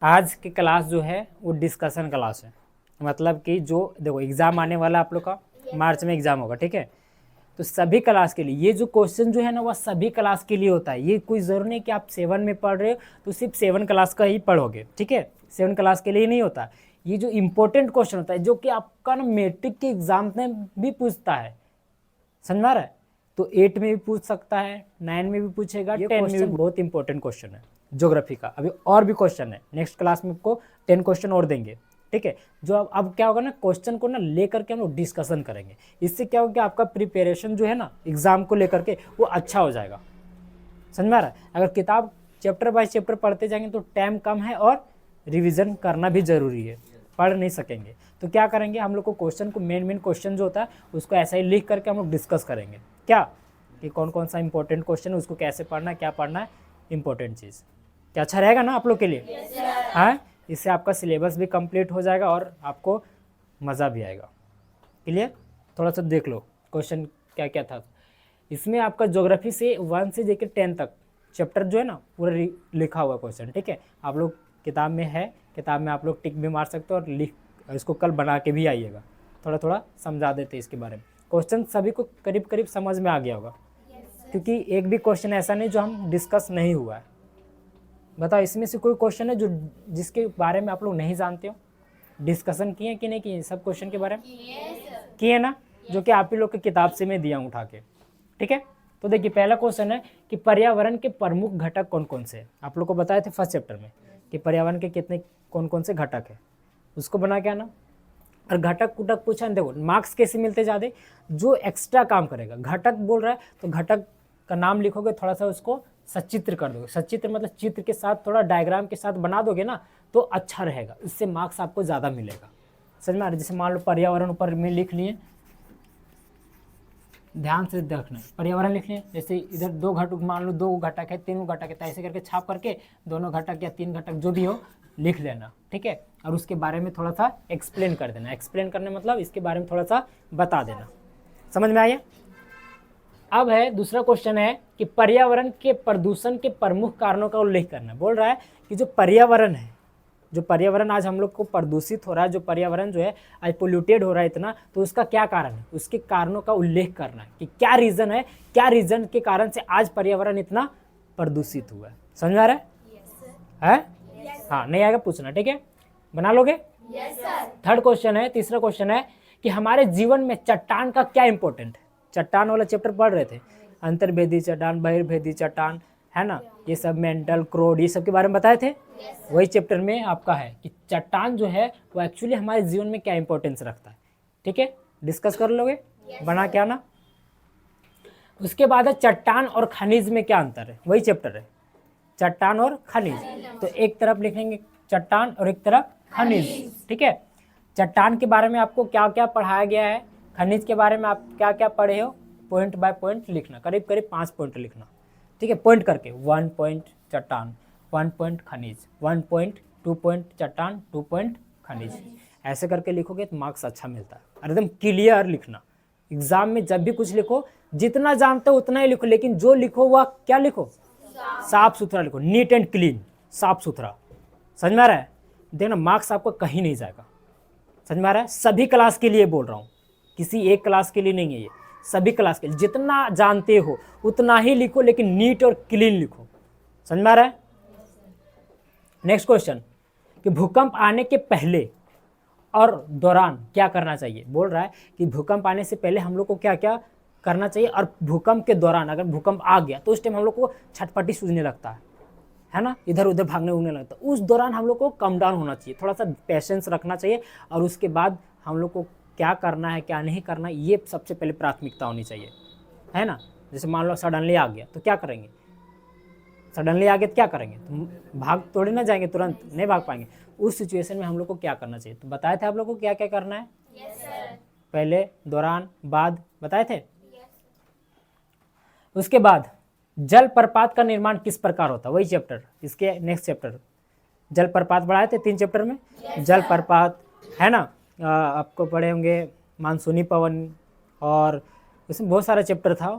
आज की क्लास जो है वो डिस्कशन क्लास है। मतलब कि जो देखो एग्ज़ाम आने वाला आप लोग का मार्च में एग्ज़ाम होगा, ठीक है। तो सभी क्लास के लिए ये जो क्वेश्चन जो है ना वह सभी क्लास के लिए होता है। ये कोई ज़रूरी नहीं कि आप 7 में पढ़ रहे हो तो सिर्फ 7 क्लास का ही पढ़ोगे, ठीक है। 7 क्लास के लिए नहीं होता। ये जो इम्पोर्टेंट क्वेश्चन होता है जो कि आपका ना मैट्रिक के एग्जाम में भी पूछता है, समझ में आ रहा है। तो 8 में भी पूछ सकता है, 9 में भी पूछेगा, 10 में भी। बहुत इंपॉर्टेंट क्वेश्चन है ज्योग्राफी का। अभी और भी क्वेश्चन है, नेक्स्ट क्लास में आपको 10 क्वेश्चन और देंगे, ठीक है। जो अब क्या होगा ना, क्वेश्चन को ना लेकर के हम लोग डिस्कशन करेंगे। इससे क्या होगा कि आपका प्रिपरेशन जो है ना एग्जाम को लेकर के वो अच्छा हो जाएगा, समझ में आ रहा है। अगर किताब चैप्टर बाय चैप्टर पढ़ते जाएंगे तो टाइम कम है और रिविजन करना भी जरूरी है, पढ़ नहीं सकेंगे। तो क्या करेंगे, हम लोग को क्वेश्चन को मेन क्वेश्चन जो होता है उसको ऐसा ही लिख करके हम लोग डिस्कस करेंगे क्या, कि कौन कौन सा इंपॉर्टेंट क्वेश्चन है, उसको कैसे पढ़ना है, क्या पढ़ना है, इंपॉर्टेंट चीज़। क्या अच्छा रहेगा ना आप लोग के लिए? हाँ, इससे आपका सिलेबस भी कंप्लीट हो जाएगा और आपको मज़ा भी आएगा। क्लियर? थोड़ा सा देख लो क्वेश्चन क्या क्या था इसमें। आपका ज्योग्राफी से 1 से लेकर 10 तक चैप्टर जो है ना पूरा लिखा हुआ क्वेश्चन, ठीक है। आप लोग किताब में है, किताब में आप लोग टिक भी मार सकते हो और लिख इसको कल बना के भी आइएगा। थोड़ा थोड़ा समझा देते इसके बारे में। क्वेश्चन सभी को करीब करीब समझ में आ गया होगा, क्योंकि एक भी क्वेश्चन ऐसा नहीं जो हम डिस्कस नहीं हुआ है। बताओ इसमें से कोई क्वेश्चन है जो जिसके बारे में आप लोग नहीं जानते हो? डिस्कशन किए कि नहीं किए सब क्वेश्चन के बारे में? किए ना, जो कि आप ही लोग की किताब से मैं दिया हूँ उठा के, ठीक है। तो देखिए पहला क्वेश्चन है कि पर्यावरण के प्रमुख घटक कौन कौन से हैं। आप लोग को बताए थे फर्स्ट चैप्टर में कि पर्यावरण के कितने कौन कौन से घटक है, उसको बना के आना। और घटक कुटक पूछा, देखो मार्क्स कैसे मिलते ज़्यादा, जो एक्स्ट्रा काम करेगा। घटक बोल रहा है तो घटक का नाम लिखोगे, थोड़ा सा उसको सचित्र कर दोगे। सचित्र मतलब चित्र के साथ थोड़ा डायग्राम के साथ बना दोगे ना तो अच्छा रहेगा, इससे मार्क्स आपको ज़्यादा मिलेगा, समझ में आ रहा है। जैसे मान लो पर्यावरण ऊपर में लिख लिए, ध्यान से देखना, पर्यावरण लिख लिए। जैसे इधर 2 घटक, मान लो 2 घटक है, 3 घटक है, तो ऐसे करके छाप करके दोनों घटक या 3 घटक जो भी हो लिख लेना, ठीक है। और उसके बारे में थोड़ा सा एक्सप्लेन कर देना। एक्सप्लेन करने मतलब इसके बारे में थोड़ा सा बता देना, समझ में आया। अब है दूसरा क्वेश्चन है कि पर्यावरण के प्रदूषण के प्रमुख कारणों का उल्लेख करना। बोल रहा है कि जो पर्यावरण है, जो पर्यावरण आज हम लोग को प्रदूषित हो रहा है, जो पर्यावरण जो है आज पोल्यूटेड हो रहा है इतना, तो उसका क्या कारण है, उसके कारणों का उल्लेख करना है कि क्या रीज़न है, क्या रीज़न के कारण से आज पर्यावरण इतना प्रदूषित हुआ है। समझ आ रहा है? हाँ, नहीं आएगा पूछना, ठीक है, बना लोगे? थर्ड क्वेश्चन है, तीसरा क्वेश्चन है कि हमारे जीवन में चट्टान का क्या इंपॉर्टेंट है। चट्टान वाला चैप्टर पढ़ रहे थे, अंतर्भेदी चट्टान, बहिर्भेदी चट्टान, है ना, ये सब मेंटल क्रोड, ये सब के बारे में बताए थे। वही चैप्टर में आपका है कि चट्टान जो है वो एक्चुअली हमारे जीवन में क्या इंपॉर्टेंस रखता है, ठीक है। डिस्कस कर लोगे, बना क्या ना। उसके बाद है चट्टान और खनिज में क्या अंतर है, वही चैप्टर है, चट्टान और खनिज। तो एक तरफ लिखेंगे चट्टान और एक तरफ खनिज, ठीक है। चट्टान के बारे में आपको क्या क्या पढ़ाया गया है, खनिज के बारे में आप क्या क्या पढ़े हो, पॉइंट बाय पॉइंट लिखना, करीब करीब 5 पॉइंट लिखना, ठीक है। पॉइंट करके 1 पॉइंट चट्टान, 1 पॉइंट खनिज, 1 पॉइंट, 2 पॉइंट चट्टान, 2 पॉइंट खनिज। ऐसे करके लिखोगे तो मार्क्स अच्छा मिलता है। एकदम क्लियर लिखना। एग्जाम में जब भी कुछ लिखो, जितना जानते हो उतना ही लिखो, लेकिन जो लिखो वह क्या लिखो, साफ सुथरा लिखो, नीट एंड क्लीन, साफ सुथरा। समझ में आ रहा है? देखना मार्क्स आपको कहीं नहीं जाएगा, समझ में आ रहा है। सभी क्लास के लिए बोल रहा हूँ, किसी एक क्लास के लिए नहीं है ये, सभी क्लास के लिए। जितना जानते हो उतना ही लिखो, लेकिन नीट और क्लीन लिखो, समझ में आ रहा है। नेक्स्ट क्वेश्चन कि भूकंप आने के पहले और दौरान क्या करना चाहिए। बोल रहा है कि भूकंप आने से पहले हम लोग को क्या क्या करना चाहिए, और भूकंप के दौरान अगर भूकंप आ गया तो उस टाइम हम लोग को छटपटी सूझने लगता है ना, इधर उधर भागने उगने लगता है। उस दौरान हम लोग को कम डाउन होना चाहिए, थोड़ा सा पेशेंस रखना चाहिए, और उसके बाद हम लोग को क्या करना है क्या नहीं करना है ये सबसे पहले प्राथमिकता होनी चाहिए, है ना। जैसे मान लो सडनली आ गया तो क्या करेंगे, सडनली आ गया तो क्या करेंगे, तो भाग थोड़ी ना जाएंगे, तुरंत नहीं भाग पाएंगे। उस सिचुएशन में हम लोग को क्या करना चाहिए, तो बताए थे आप लोग को क्या क्या करना है। पहले, दौरान, बाद बताए थे। उसके बाद जल प्रपात का निर्माण किस प्रकार होता है, वही चैप्टर, इसके नेक्स्ट चैप्टर जल प्रपात पढ़ाए थे 3 चैप्टर में। जल प्रपात है ना, आपको पढ़े होंगे मानसूनी पवन, और इसमें बहुत सारा चैप्टर था,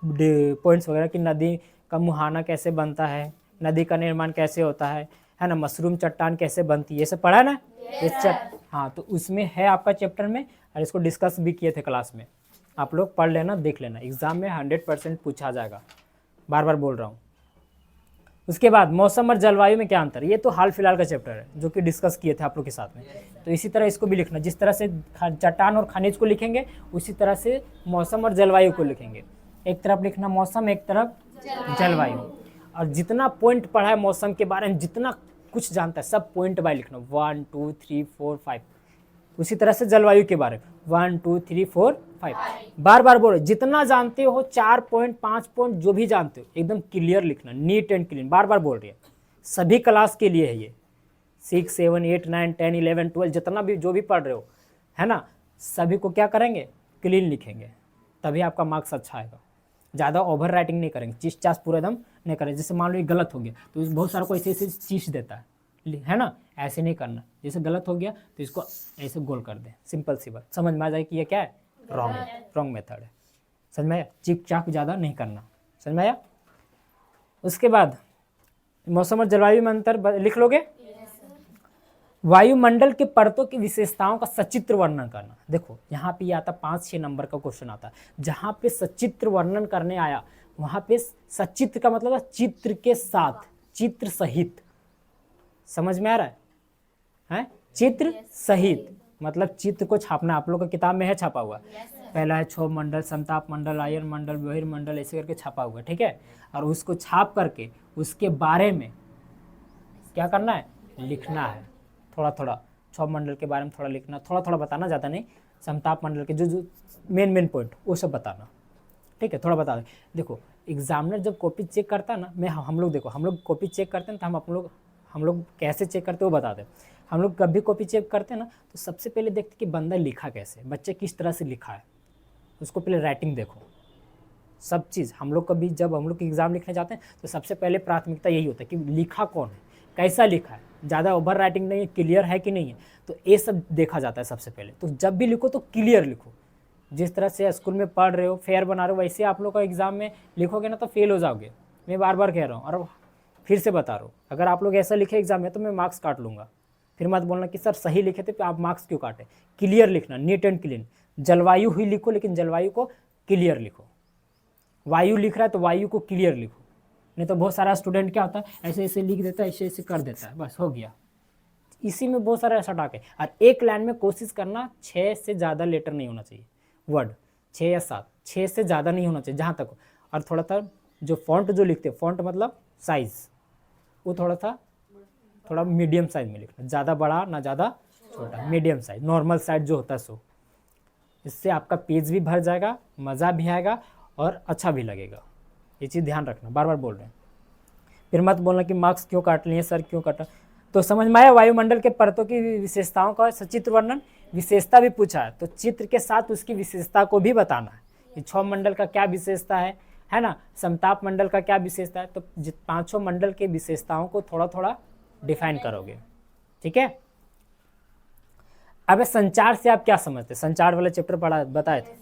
पॉइंट्स वगैरह कि नदी का मुहाना कैसे बनता है, नदी का निर्माण कैसे होता है है ना, मशरूम चट्टान कैसे बनती है, ये सब पढ़ा है ना। हाँ, तो उसमें है आपका चैप्टर में, और इसको डिस्कस भी किए थे क्लास में। आप लोग पढ़ लेना, देख लेना, एग्जाम में 100% पूछा जाएगा, बार बार बोल रहा हूँ। उसके बाद मौसम और जलवायु में क्या अंतर, ये तो हाल फिलहाल का चैप्टर है जो कि डिस्कस किए थे आप लोग के साथ में। तो इसी तरह इसको भी लिखना, जिस तरह से चट्टान और खनिज को लिखेंगे उसी तरह से मौसम और जलवायु को लिखेंगे। एक तरफ लिखना मौसम, एक तरफ जलवायु। और जितना पॉइंट पढ़ा है मौसम के बारे में, जितना कुछ जानता है सब पॉइंट बाय लिखना, 1 2 3 4 5। उसी तरह से जलवायु के बारे में 1 2 3 4 5। बार बार बोलो, जितना जानते हो 4 पॉइंट 5 पॉइंट जो भी जानते हो एकदम क्लियर लिखना, नीट एंड क्लीन। बार बार बोल रही है, सभी क्लास के लिए है ये, 6 7 8 9 10 11 12 जितना भी जो भी पढ़ रहे हो, है ना, सभी को क्या करेंगे, क्लीन लिखेंगे, तभी आपका मार्क्स अच्छा आएगा। ज़्यादा ओवर राइटिंग नहीं करेंगे, चीज चास पूरा एकदम नहीं करेंगे। जैसे मान लो ये गलत हो गया तो बहुत सारा को ऐसे ऐसे चीज देता है ना, ऐसे नहीं करना। जैसे गलत हो गया तो इसको ऐसे गोल कर दे, सिंपल सी बात, समझ में आ जाए कि ये क्या है, रॉन्ग मेथड है। समझ में आया, चिक चाक ज़्यादा नहीं करना, समझ में आया। उसके बाद मौसम और जलवायु में अंतर लिख लोगे। वायुमंडल के परतों की विशेषताओं का सचित्र वर्णन करना। देखो यहाँ पे आता 5-6 नंबर का क्वेश्चन आता है, जहाँ पे सचित्र वर्णन करने आया वहाँ पे सचित्र का मतलब है चित्र के साथ, चित्र सहित। समझ में आ रहा है? चित्र सहित मतलब चित्र को छापना। आप लोग का किताब में है छापा हुआ, पहला है क्षोभ मंडल, समताप मंडल, आयन मंडल, बहिर्मंडल, ऐसे करके छापा हुआ, ठीक है। और उसको छाप करके उसके बारे में क्या करना है, लिखना है। थोड़ा थोड़ा क्षोभ मंडल के बारे में थोड़ा लिखना, थोड़ा थोड़ा बताना, ज़्यादा नहीं। समताप मंडल के जो मेन पॉइंट वो सब बताना, ठीक है, थोड़ा बता दें। देखो एग्जामिनर जब कॉपी चेक करता है ना, हम लोग कॉपी चेक करते हैं तो हम लोग कैसे चेक करते हैं वो बता दें। हम लोग कभी कॉपी चेक करते हैं ना तो सबसे पहले देखते कि बंदा लिखा कैसे, बच्चे किस तरह से लिखा है, उसको पहले राइटिंग देखो, सब चीज़। हम लोग कभी जब हम लोग एग्ज़ाम लिखने जाते हैं तो सबसे पहले प्राथमिकता यही होता है कि लिखा कौन है, कैसा लिखा है, ज़्यादा ओवर राइटिंग नहीं है, क्लियर है कि नहीं है, तो ये सब देखा जाता है सबसे पहले। तो जब भी लिखो तो क्लियर लिखो, जिस तरह से स्कूल में पढ़ रहे हो, फेयर बना रहे हो, वैसे आप लोग का एग्ज़ाम में लिखोगे ना तो फेल हो जाओगे। मैं बार बार कह रहा हूँ और फिर से बता रहा हूँ, अगर आप लोग ऐसा लिखे एग्जाम में तो मैं मार्क्स काट लूँगा। फिर मत बोलना कि सर सही लिखे थे तो आप मार्क्स क्यों काटे। क्लियर लिखना, नीट एंड क्लीन। जलवायु ही लिखो लेकिन जलवायु को क्लियर लिखो। वायु लिख रहा है तो वायु को क्लियर लिखो, नहीं तो बहुत सारा स्टूडेंट क्या होता है ऐसे ऐसे लिख देता है, ऐसे ऐसे कर देता है, बस हो गया। इसी में बहुत सारा ऐसा टाके। और एक लाइन में कोशिश करना 6 से ज़्यादा लेटर नहीं होना चाहिए, वर्ड 6 या 7, 6 से ज़्यादा नहीं होना चाहिए जहाँ तक हो। और थोड़ा सा जो फॉन्ट जो लिखते हैं, फॉन्ट मतलब साइज़, वो थोड़ा मीडियम साइज में लिखना, ज़्यादा बड़ा ना ज़्यादा छोटा, मीडियम साइज, नॉर्मल साइज जो होता है सो। इससे आपका पेज भी भर जाएगा, मज़ा भी आएगा और अच्छा भी लगेगा। ये चीज़ ध्यान रखना, बार बार बोल रहे हैं। फिर मत बोलना कि मार्क्स क्यों काट लिए सर, क्यों काटा। तो समझ में आया वायुमंडल के परतों की विशेषताओं का सचित्र वर्णन। विशेषता भी पूछा है तो चित्र के साथ उसकी विशेषता को भी बताना है कि क्षोभ मंडल का क्या विशेषता है ना, समताप मंडल का क्या विशेषता है। तो 5 मंडल के विशेषताओं को थोड़ा थोड़ा डिफाइन करोगे, ठीक है। अब संचार से आप क्या समझते हैं, संचार वाला चैप्टर पढ़ा बताए थे,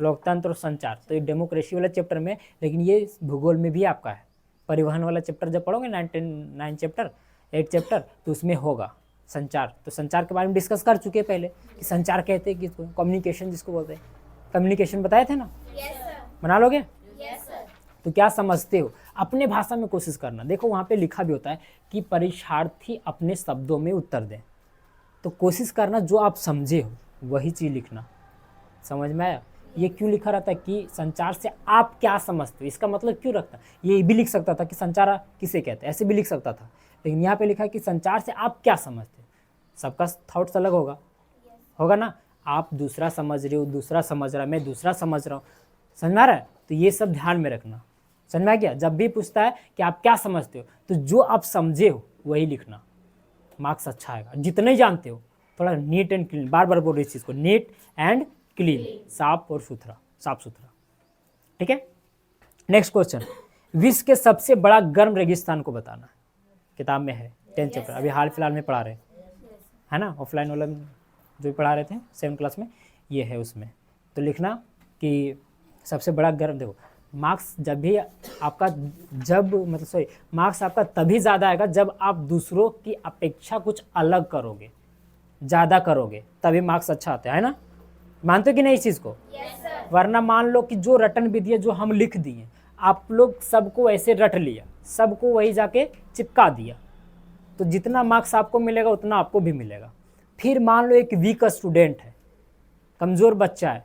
लोकतंत्र और संचार। तो ये डेमोक्रेसी वाला चैप्टर में, लेकिन ये भूगोल में भी आपका है। परिवहन वाला चैप्टर जब पढ़ोगे 9 चैप्टर 8 चैप्टर तो उसमें होगा संचार। तो संचार के बारे में डिस्कस कर चुके हैं पहले कि संचार कहते हैं किसको, कम्युनिकेशन जिसको बोलते हैं। कम्युनिकेशन बताए थे ना, बना लोगे। तो क्या समझते हो, अपने भाषा में कोशिश करना। देखो वहाँ पे लिखा भी होता है कि परीक्षार्थी अपने शब्दों में उत्तर दें, तो कोशिश करना जो आप समझे हो वही चीज़ लिखना। समझ में आया। ये क्यों लिखा रहता है कि संचार से आप क्या समझते हो, इसका मतलब क्यों रखता। ये भी लिख सकता था कि संचार किसे कहते हैं, ऐसे भी लिख सकता था, लेकिन यहाँ पे लिखा है कि संचार से आप क्या समझते हो। सबका थॉट्स अलग होगा ना। आप दूसरा समझ रहे हो, दूसरा समझ रहा है, मैं दूसरा समझ रहा हूँ, समझ में आ रहा है। तो ये सब ध्यान में रखना, समझ में आ गया। जब भी पूछता है कि आप क्या समझते हो तो जो आप समझे हो वही लिखना, मार्क्स अच्छा आएगा। जितने जानते हो थोड़ा नीट एंड क्लीन, बार बार बोल रही इस चीज़ को, नीट एंड क्लीन, साफ और सुथरा, साफ सुथरा, ठीक है। नेक्स्ट क्वेश्चन, विश्व के सबसे बड़ा गर्म रेगिस्तान को बताना। किताब में है 10 चैप्टर, अभी हाल फिलहाल में पढ़ा रहे है ना, ऑफलाइन वाला जो पढ़ा रहे थे 7 क्लास में, ये है उसमें। तो लिखना कि सबसे बड़ा गर्म, देखो मार्क्स जब भी आपका जब मतलब सॉरी मार्क्स आपका तभी ज़्यादा आएगा जब आप दूसरों की अपेक्षा कुछ अलग करोगे, ज़्यादा करोगे, तभी मार्क्स अच्छा आता है ना। मानते हो कि नहीं इस चीज़ को? वरना मान लो कि जो रटन विधि है जो हम लिख दिए, आप लोग सबको ऐसे रट लिया, सबको वही जाके चिपका दिया, तो जितना मार्क्स आपको मिलेगा उतना आपको भी मिलेगा। फिर मान लो एक वीक स्टूडेंट है, कमज़ोर बच्चा है,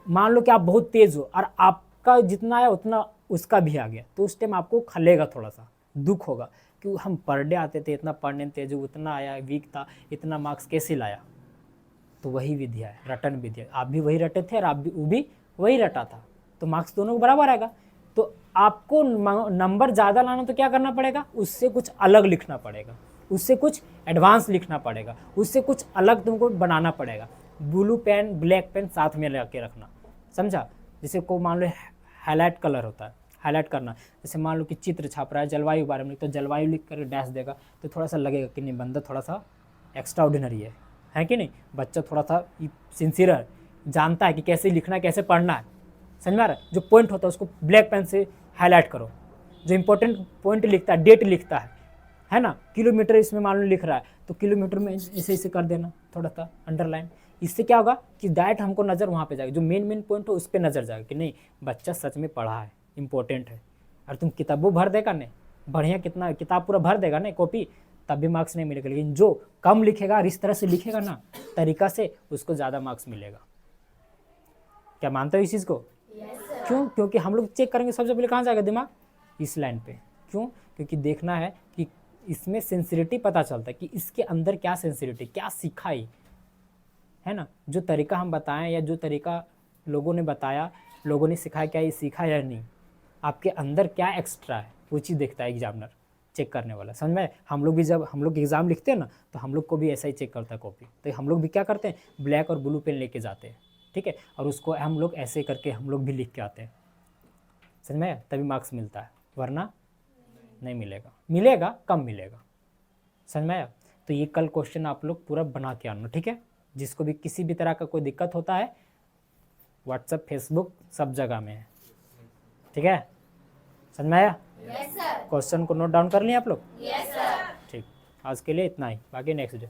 मान लो कि आप बहुत तेज़ हो और आपका जितना आया उतना उसका भी आ गया, तो उस टाइम आपको खलेगा, थोड़ा सा दुख होगा कि हम पर डे आते थे, इतना पढ़ने में तेज, उतना आया, वीक था, इतना मार्क्स कैसे लाया। तो वही विद्या है, रटन विद्या। आप भी वही रटे थे और आप भी वो भी वही रटा था, तो मार्क्स दोनों को बराबर आएगा। तो आपको नंबर ज़्यादा लाना तो क्या करना पड़ेगा, उससे कुछ अलग लिखना पड़ेगा, उससे कुछ एडवांस लिखना पड़ेगा, उससे कुछ अलग तुमको बनाना पड़ेगा। ब्लू पेन ब्लैक पेन साथ में लगा रखना, समझा। जैसे को मान लो हाईलाइट कलर होता है, हाईलाइट करना, जैसे मान लो कि चित्र छाप रहा है, जलवायु बारे में, तो जलवायु लिख कर डैश देगा, तो थोड़ा सा लगेगा कि नहीं बंदा थोड़ा सा एक्स्ट्रा ऑर्डिनरी है कि नहीं। बच्चा थोड़ा सा सिंसियर है, जानता है कि कैसे लिखना है, कैसे पढ़ना है, समझ में आ रहा है। जो पॉइंट होता है उसको ब्लैक पेन से हाईलाइट करो, जो इंपॉर्टेंट पॉइंट लिखता है, डेट लिखता है ना, किलोमीटर इसमें मान लो लिख रहा है, तो किलोमीटर में ऐसे ऐसे कर देना, थोड़ा सा अंडरलाइन। इससे क्या होगा कि डायरेक्ट हमको नज़र वहाँ पे जाएगी, जो मेन पॉइंट हो उस पर नज़र जाएगा कि नहीं बच्चा सच में पढ़ा है, इंपॉर्टेंट है। और तुम किताबों भर देगा नहीं, बढ़िया कितना किताब पूरा भर देगा नहीं कॉपी, तब भी मार्क्स नहीं मिलेगा। लेकिन जो कम लिखेगा और इस तरह से लिखेगा ना तरीका से, उसको ज़्यादा मार्क्स मिलेगा। क्या मानते हो इस चीज़ को? क्यों? क्योंकि हम लोग चेक करेंगे सबसे पहले कहाँ जाएगा दिमाग, इस लाइन पे। क्यों? क्योंकि देखना है कि इसमें सेंसिटिविटी पता चलता है कि इसके अंदर क्या सेंसिटिविटी, क्या सीखा है ना। जो तरीका हम बताएं या जो तरीका लोगों ने बताया, लोगों ने सिखाया, क्या ये सीखा या नहीं, आपके अंदर क्या एक्स्ट्रा है, वो चीज़ देखता है एग्जामिनर, चेक करने वाला, समझ में। हम लोग भी जब हम लोग एग्ज़ाम लिखते हैं ना, तो हम लोग को भी ऐसा ही चेक करता है कॉपी, तो हम लोग भी क्या करते हैं, ब्लैक और ब्लू पेन लेके जाते हैं, ठीक है, और उसको हम लोग ऐसे करके हम लोग भी लिख के आते हैं, समझ में, तभी मार्क्स मिलता है, वरना नहीं मिलेगा, मिलेगा कम मिलेगा, समझ में आया। तो ये कल क्वेश्चन आप लोग पूरा बना के आना, ठीक है। जिसको भी किसी भी तरह का कोई दिक्कत होता है, व्हाट्सएप फेसबुक सब जगह में है, ठीक है, समझ में आया। क्वेश्चन को नोट डाउन कर लिया आप लोग? Yes sir. ठीक, आज के लिए इतना ही, बाकी नेक्स्ट डे।